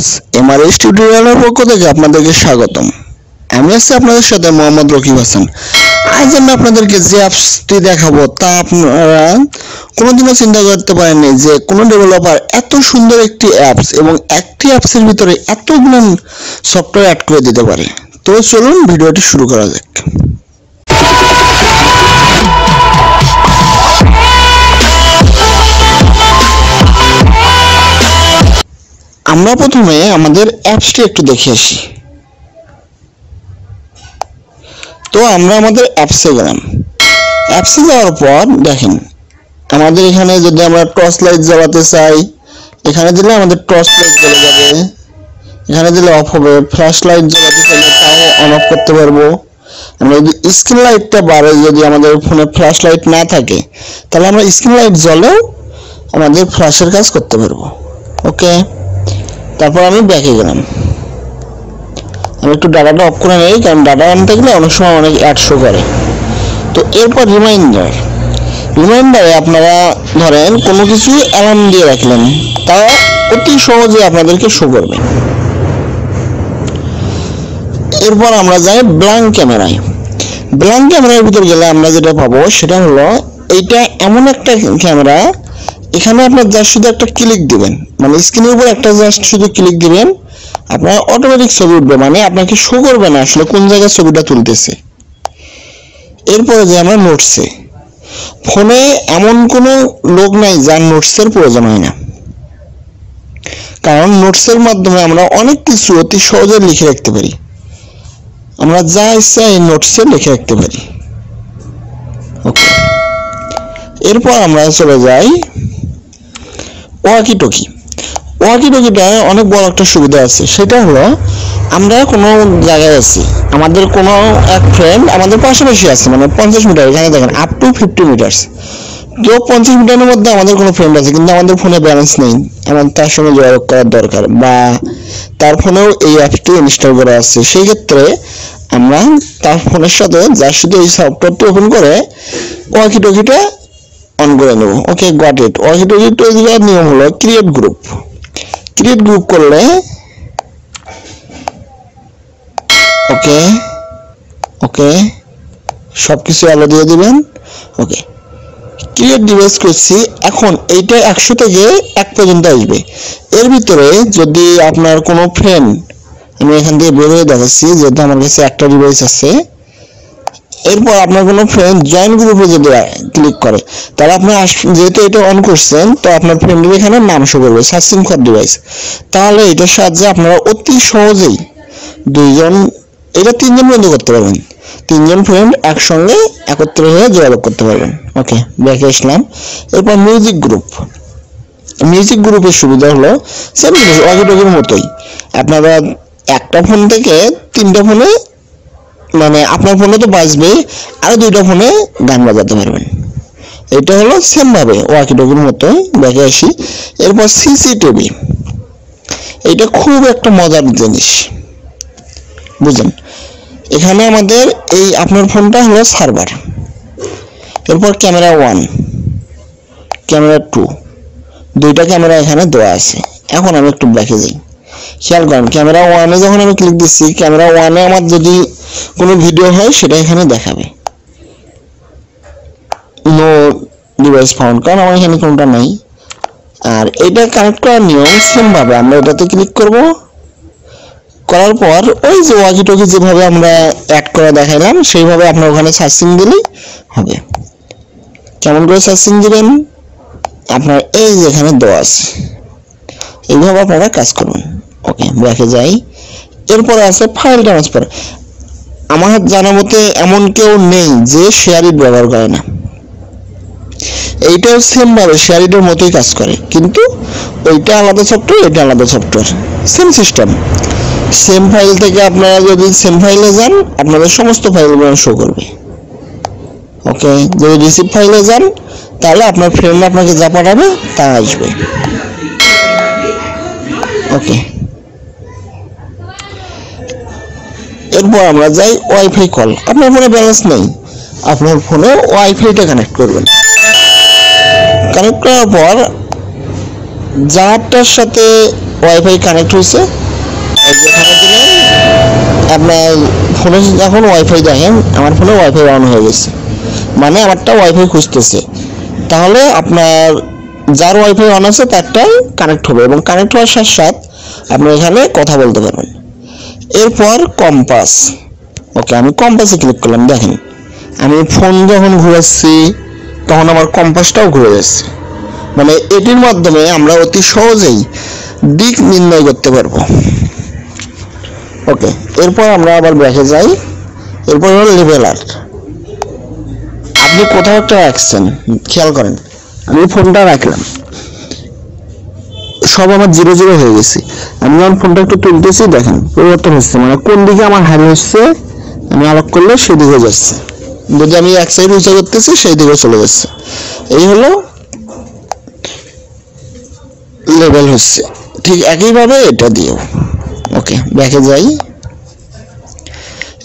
Apps Mrs টিউটোরিয়ালের পক্ষ থেকে আপনাদেরকে স্বাগতম। আমি আছি আপনাদের সাথে মোহাম্মদ রকিব হাসান। আজ আমি আপনাদেরকে যে অ্যাপসটি দেখাবো তা আপনারা কোনোদিনও চিন্তা করতে পারেননি যে কোনো ডেভেলপার এত সুন্দর একটি অ্যাপস এবং একটি অ্যাপসের ভিতরে এতগুলো সফটওয়্যার অ্যাড করে দিতে পারে। তো চলুন ভিডিওটি শুরু করা যাক। আমরা প্রথমে আমাদের অ্যাপসটি একটু দেখে আসি। তো আমরা আমাদের অ্যাপসে গেলাম। অ্যাপসে যাওয়ার পর দেখেন আমাদের এখানে যদি আমরা টর্চ লাইট জ্বালাতে চাই, এখানে দিলে আমাদের টর্চ লাইট জ্বলে যাবে, এখানে দিলে অফ হবে। ফ্ল্যাশ লাইট জ্বালাতে চাইলে তাও অন অফ করতে পারবো। আমরা যদি স্ক্রিন লাইটটা বাড়ে, যদি আমাদের ফোনে ফ্ল্যাশ লাইট না থাকে তাহলে আমরা স্ক্রিন লাইট জ্বলেও আমাদের ফ্ল্যাশের কাজ করতে পারবো। ওকে, তারপর আমি ব্যাকে গেলাম। আমি একটু ডাটাটা অফ করে নেই, কারণ ডাটা অন থাকলে অনেক সময় অনেক অ্যাড শো করে। তো এরপর রিমাইন্ডারে আপনারা ধরেন কোনো কিছু অ্যালার্ম দিয়ে রাখলেন, তা অতি সহজে আপনাদেরকে শো করবে। এরপর আমরা যাই ব্ল্যাঙ্ক ক্যামেরায়। ব্ল্যাঙ্ক ক্যামেরার ভিতর গেলে আমরা যেটা পাবো সেটা হলো এইটা এমন একটা ক্যামেরা, এখানে আপনার জাস্ট শুধু একটা ক্লিক দিবেন, মানে স্ক্রিনের উপর একটা জাস্ট শুধু ক্লিক দিবেন, আপনার অটোমেটিক ছবি উঠবে, মানে আপনাকে শো করবে না আসলে কোন জায়গায় ছবিটা তুলতেছে। এরপরে যে আমরা নোটসে, ফোনে এমন কোনো লোক নাই যার নোটসের প্রয়োজন হয় না, কারণ নোটসের মাধ্যমে আমরা অনেক কিছু অতি সহজে লিখে রাখতে পারি। আমরা যা ইচ্ছা এই নোটসে লিখে রাখতে পারি। ওকে, এরপর আমরা চলে যাই ওয়াকি টকি। ওয়াকি টকিটা অনেক বড় একটা সুবিধা আছে, সেটা হলো আমরা কোনো জায়গায় আছি, আমাদের কোনো এক ফ্রেন্ড আমাদের পাশাপাশি আছে, মানে 50 মিটার, এখানে দেখেন আপ টু 50 মিটার, তো 50 মিটারের মধ্যে আমাদের কোনো ফ্রেন্ড আছে কিন্তু আমাদের ফোনে ব্যালেন্স নেই, আমার তার সঙ্গে যোগাযোগ করার দরকার, বা তার ফোনেও এই অ্যাপটি ইনস্টল করা আছে। সেই ক্ষেত্রে আমরা তার ফোনের সাথে যার সাথে এই সফটওয়্যারটি ওপেন করে ওয়াকি টকিটা অন করে নেব। ওকে, গট ইট। ওয়াকি টকিটার নিয়ম হলো ক্রিয়েট গ্রুপ। ক্রিয়েট গ্রুপ করলে ওকে ওকে সবকিছু আলো দিয়ে দিবেন। ওকে, ক্রিয়েট ডিভাইস করছি। এখন এইটা 100 থেকে 1 পর্যন্ত আসবে। এর ভিতরে যদি আপনার কোনো ফ্রেন্ড, আমি এখান থেকে বের হয়ে দেখাচ্ছি যেহেতু আমার কাছে একটা ডিভাইস আছে, এরপর আপনার কোনো ফ্রেন্ড জয়েন গ্রুপে যদি ক্লিক করে তাহলে আপনার যেহেতু এটা অন করছেন, তো আপনার ফ্রেন্ডের এখানে নাম শো করবে সার্চিং ফর ডিভাইস। তাহলে এটার সাহায্যে আপনারা অতি সহজেই এটা 3 জন বন্ধ করতে পারবেন। 3 জন ফ্রেন্ড একসঙ্গে একত্রে হয়ে যোগাযোগ করতে পারবেন। ওকে, ব্যাকে আসলাম। এরপর মিউজিক গ্রুপ। মিউজিক গ্রুপের সুবিধা হলো সেম জিনিস, ওয়াকি টকির মতোই। আপনারা একটা ফোন থেকে 3টা ফোনে, মানে আপনার ফোনে তো বাজবে, আরো 2টা ফোনে গান বাজাতে পারবেন। এটা হলো সেম ভাবে ওয়াকি টকির মতোই। ব্যাকে আসি। এরপর সিসিটিভি। এটা খুব একটা মজার জিনিস, বুঝলেন। এখানে আমাদের এই আপনার ফোনটা হলো সার্ভার। এরপর ক্যামেরা 1, ক্যামেরা 2, 2টা ক্যামেরা এখানে দেওয়া আছে। এখন আমি একটু ব্যাকে যাই, খেয়াল করেন ক্যামেরা 1-এ যখন আমি ক্লিক দিচ্ছি, ক্যামেরা 1-এ আমার যদি কোনো ভিডিও হয় সেটা এখানে দেখাবে। নো ডিভাইস ফাউন্ড, কারণ আমার এখানে কোনটা নাই। আর এটা কানেক্ট করার নিয়ম সেম ভাবে, আমরা এটাতে ক্লিক করব, করার পর ওই যে ওয়াকি টকি যেভাবে আমরা অ্যাড করে দেখাইলাম সেইভাবে আপনার ওখানে সার্চিং দিলেই হবে। কেমন করে সার্চিং দিবেন, আপনার এই যে এখানে দেওয়া আছে, এইভাবে আপনারা কাজ করুন। ওকে, ব্যাকে যাই। এরপরে আছে ফাইল ট্রান্সফার। আমার জানা মতে এমন কেউ নেই যে শেয়ারিট ব্যবহার করে না। এইটাও সেম ভাবে শেয়ারিটের মতোই কাজ করে, কিন্তু ওইটা আলাদা সফটওয়্যার, এটা আলাদা software, same system. Same file থেকে আপনারা যদি সেম ফাইলে যান, আপনাদের সমস্ত ফাইলগুলো শো করবে। ওকে, যদি রিসিভ ফাইলে যান তাহলে আপনার ফ্রেন্ড আপনাকে যা পাঠাবে তা আসবে। ওকে, এরপর আমরা যাই ওয়াইফাই কল। আপনার ফোনে ব্যালেন্স নেই, আপনার ফোনে ওয়াইফাইটা কানেক্ট করবেন। কানেক্ট করার পর যারটার সাথে ওয়াইফাই কানেক্ট হয়েছে যেখানে দিলেন আপনার ফোনে যখন ওয়াইফাই দেখেন আমার ফোনে ওয়াইফাই অন হয়ে গেছে, মানে আমারটা ওয়াইফাই খুঁজতেছে, তাহলে আপনার যার ওয়াইফাই অন আছে তারটাই কানেক্ট হবে এবং কানেক্ট হওয়ার সাথে সাথে আপনি এখানে কথা বলতে পারবেন। এরপর কম্পাস, ওকে আমি কম্পাসে ক্লিক করলাম। দেখেন আমি ফোন যখন ঘুরাচ্ছি তখন আমার কম্পাসটাও ঘুরে যাচ্ছে, মানে এটির মাধ্যমে আমরা অতি সহজেই দিক নির্ণয় করতে পারবো। ওকে, এরপর আমরা আবার ব্যাকে যাই। এরপর হলো লেভেলার। আপনি কোথাও একটা রাখছেন, খেয়াল করেন আমি ফোনটা রাখলাম, সব আমার 0 হয়ে গেছে। আমি যখন ফোনটা একটু তুলতেছি দেখেন পরিবর্তন হচ্ছে, মানে কোন দিকে আমার হাই হচ্ছে আমি আলোক করলে সেদিকে যাচ্ছে, যদি আমি এক সাইড উঁচা করতেছি সেই দিকে চলে যাচ্ছে। এই হলো লেভেল হচ্ছে। ঠিক একইভাবে এটা দিও। ওকে, ব্যাকে যাই।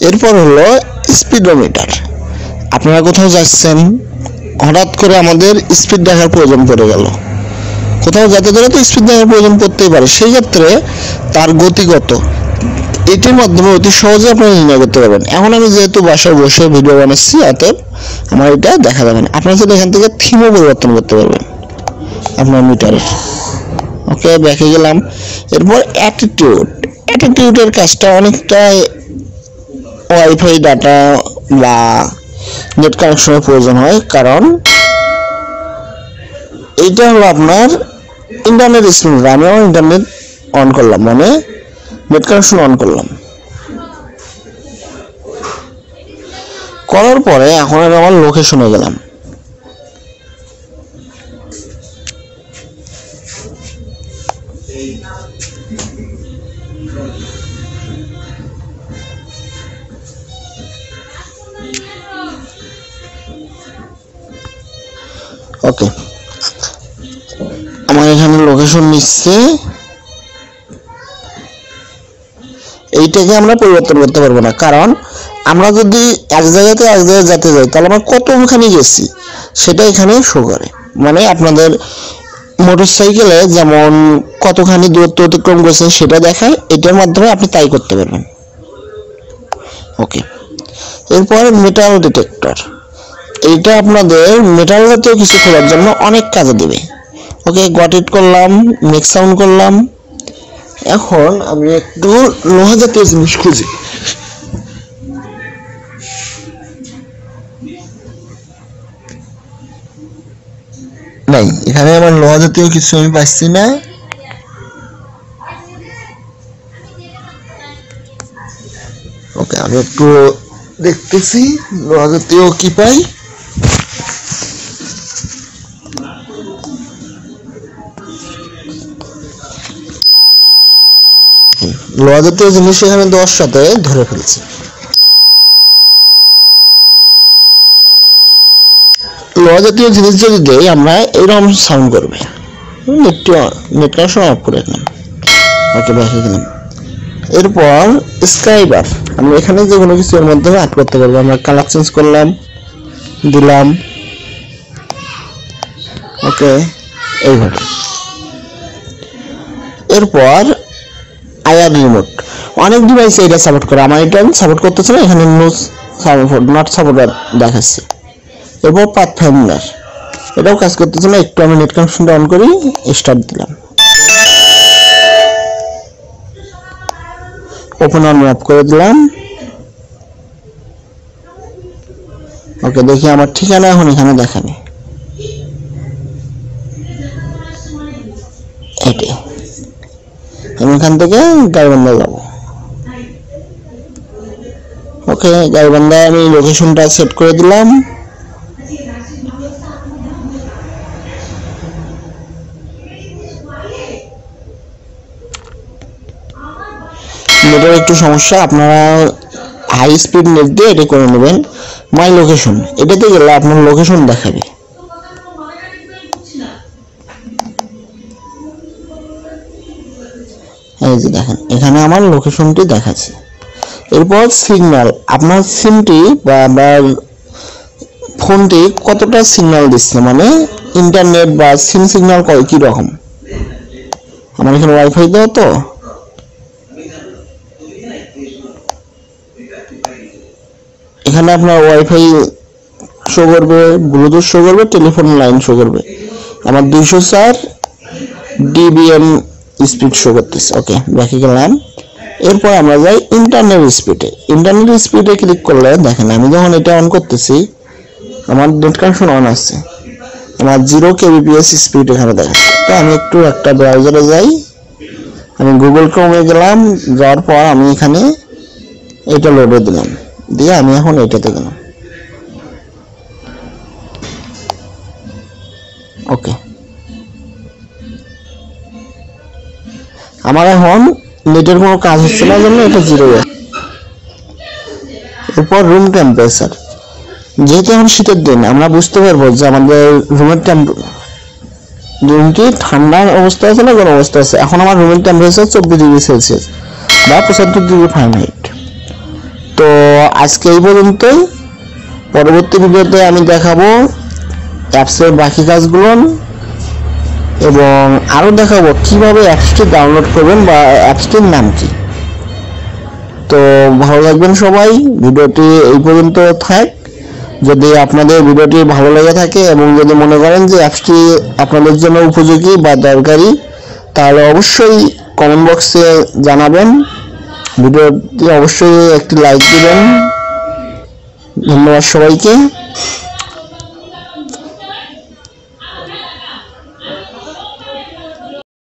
এরপর হলো স্পিডোমিটার। আপনারা কোথাও যাচ্ছেন, হঠাৎ করে আমাদের স্পিড দেখার প্রয়োজন পড়ে গেল, কোথাও যেতে গেলে তো স্পিড দেখার প্রয়োজন পড়তেই পারে, সেই ক্ষেত্রে তার গতিগত এটির মাধ্যমে অতি সহজে আপনারা নির্ণয় করতে পারবেন। এখন আমি যেহেতু বাসায় বসে ভিডিও বানাচ্ছি অতএব আমার এটা দেখা যাবে না। আপনারা যদি এখান থেকে থিমও পরিবর্তন করতে পারবেন আপনার মিটারের। ওকে, ব্যাকে গেলাম। এরপর অ্যাটিটিউডের কাজটা অনেকটা ওয়াইফাই ডাটা বা নেট কানেকশনের প্রয়োজন হয়, কারণ এইটা হলো আপনার ইন্টারনেট স্পিড। আমিও ইন্টারনেট অন করলাম, মানে নেট কানেকশন অন করলাম, করার পরে এখন আমি আমার লোকেশনে গেলাম। ওকে, আমার এখানে লোকেশন নিচ্ছে, এইটাকে আমরা পরিবর্তন করতে পারবো না, কারণ আমরা যদি এক জায়গাতে এক জায়গায় যেতে যাই তাহলে আমরা কতখানি গেছি সেটা এখানে শো করে। মানে আপনাদের মোটর সাইকেলে যেমন কতখানি দূরত্ব অতিক্রম করেছে সেটা দেখায়, এটার মাধ্যমে আপনি তাই করতে পারবেন। ওকে, এরপর মেটাল ডিটেক্টর। এইটা আপনাদের মেটাল জাতীয় কিছু খোলার জন্য অনেক কাজে দেবে। ওকে, গট ইট করলাম, নেক্সট সাউন্ড করলাম। এখন আমি একটু লোহা জাতীয় জিনিস খুঁজি। নাই, এখানে আমার লোহা জাতীয় কিছু আমি পাচ্ছি না। ওকে, আমি একটু দেখতেছি লোহা জাতীয় কি পাই। লোহা জাতীয় জিনিস এখানে 10 সাথে ধরে ফেলছি। লোহা জাতীয় জিনিস যদি দেই আমরা এরকম সাউন্ড করবে। নেট কানেকশন অফ করে দিলাম। ওকে, ব্যাকে গেলাম। এরপর স্ক্রাইবার, আমরা এখানে যে কোনো কিছু এর মাধ্যমে অ্যাড করতে পারবো। আমরা কালার চেঞ্জ করলাম, দিলাম। ওকে, এইভাবে। এরপর আয়ার রিমোট, অনেক ডিভাইস এটা সাপোর্ট করে, আমার এটা সাপোর্ট করতেছে না, এখানে নট সাপোর্ট দেখাচ্ছে। এরপর পাথফাইন্ডার, এটাও কাজ করতেছে না, একটু আমি নেট কানেকশনটা অন করি, স্টার্ট দিলাম। ওপেন অন অফ করে দিলাম। ওকে, দেখি আমার ঠিকানা এখন এখানে দেখাবে। এটাই, আমি এখান থেকে গাইবান্ধা যাব। ওকে, গাইবান্ধা আমি লোকেশনটা সেট করে দিলাম। নেটের একটু সমস্যা, আপনারা হাই স্পিড নেট দিয়ে এটা করে নেবেন। মাই লোকেশন, এটাতে গেলে আপনার লোকেশন দেখাবে। এই যে দেখেন এখানে আমার লোকেশনটি দেখাচ্ছে। এরপর সিগন্যাল, আপনার সিমটি বা ফোনটি কতটা সিগন্যাল দিচ্ছে, মানে ইন্টারনেট বা সিম সিগন্যাল কি রকম আমার এখানে ওয়াইফাই দেওয়া তো, এখানে আপনার ওয়াইফাই শো করবে, ব্লুটুথ শো করবে, টেলিফোন লাইন শো করবে। আমার 204 ডিবিএম স্পিড শো করতেছে। ওকে, ব্যাকে গেলাম। এরপর আমরা যাই ইন্টারনেট স্পিডে। ইন্টারনেট স্পিডে ক্লিক করলে দেখেন আমি যখন এটা অন করতেছি আমার নেট কানেকশন অন আছে, আমার 0 kbps স্পিড এখানে দেখাচ্ছে। তো আমি একটু একটা ব্রাউজারে যাই, আমি গুগল ক্রোমে গেলাম, যাওয়ার পর আমি এখানে এটা লোডে দিলাম, দিয়ে আমি এখন এটাতে গেলাম। ওকে, আমার এখন নেটের কোনো কাজ হচ্ছে না জন্য এটা 0 আছে। এরপর রুম টেম্পারেচার, যেহেতু এখন শীতের দিন আমরা বুঝতে পারবো যে আমাদের রুমের রুমটি ঠান্ডা অবস্থা আছে না গরম অবস্থা আছে। এখন আমার রুমের টেম্পারেচার 24°C বা 75°F। তো আজকে এই পর্যন্তই। পরবর্তী ভিডিওতে আমি দেখাবো অ্যাপসের বাকি কাজগুলো এবং আরো দেখাবো কিভাবে অ্যাপসটি ডাউনলোড করবেন বা অ্যাপসটির নাম কি। তো ভালো লাগবেন সবাই, ভিডিওটি এই পর্যন্ত থাক। যদি আপনাদের ভিডিওটি ভালো লেগে থাকে এবং যদি মনে করেন যে অ্যাপসটি আপনাদের জন্য উপযোগী বা দরকারি, তাহলে অবশ্যই কমেন্ট বক্সে জানাবেন। ভিডিওটি অবশ্যই একটি লাইক দিবেন। ধন্যবাদ সবাইকে।